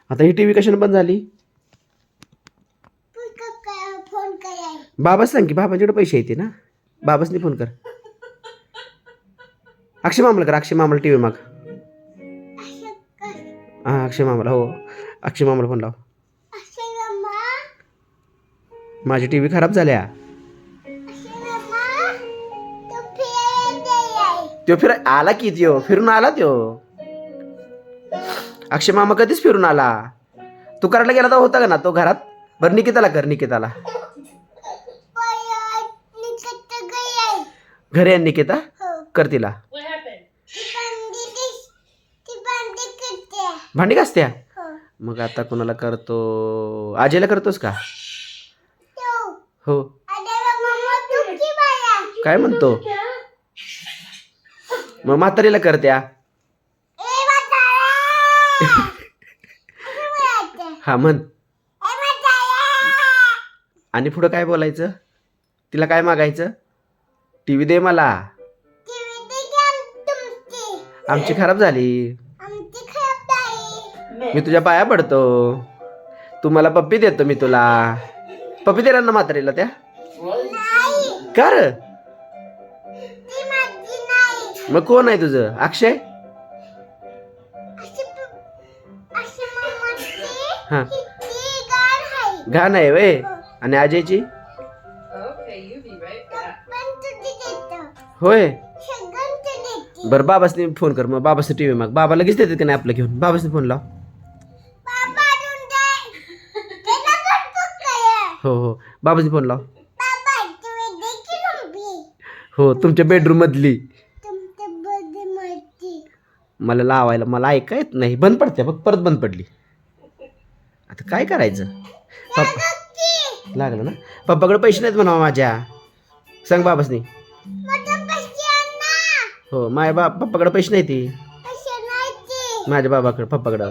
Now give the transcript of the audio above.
आता ही टीव्ही कशाने बंद झाली? बाबा सांग की बाबांच्याकडे पैसे येते ना, बाबासनी फोन कर. अक्षय मामाला कर, अक्षय मामाला टीव्ही माग. हा अक्षय मामाला, हो अक्षय मामाला फोन लाव. माझी टीव्ही खराब झाल्या. त्यो आला की, त्यो फिरून आला. त्यो अक्षय मामा कधीच फिरून आला. तू करायला गेला तर होता का ना तो घरात? बरं निकिताला कर, निकिताला घरी आहे. निकिता कर तिला. भांडी घासत्या. मग आता कोणाला करतो? आजीला करतोस का? हो. काय म्हणतो? मग म्हातारीला करत्या. हा म्हण. आणि पुढं काय बोलायचं? तिला काय मागायचं? टीव्ही दे मला. आमची खराब झाली. मी तुझ्या पाया पडतो. तू मला पप्पी देतो. मी तुला पप्पी देणार ना म्हातारीला त्या? कर. मग कोण आहे तुझं? अक्षय. हा घाण आहे वे. आणि अजयची होय. बरं बाबासनी फोन कर. मग बाबासनी टीव्ही माग. बाबा लगेच देतात का नाही आपलं घेऊन? बाबासनी फोन लाव. हो हो बाबासनी फोन लाव. हो तुमच्या बेडरूम मधली. मला लावायला, मला ऐका येत नाही. बंद पडते बघ, परत बंद पडली. आता काय करायचं? पप्पा लागलं ना. पप्पाकडे पैसे नाहीत म्हणा माझ्या. सांग बाबासनी. हो माझ्या पप्पाकडे पैसे नाही ती. माझ्या बाबाकडे, पप्पाकडे.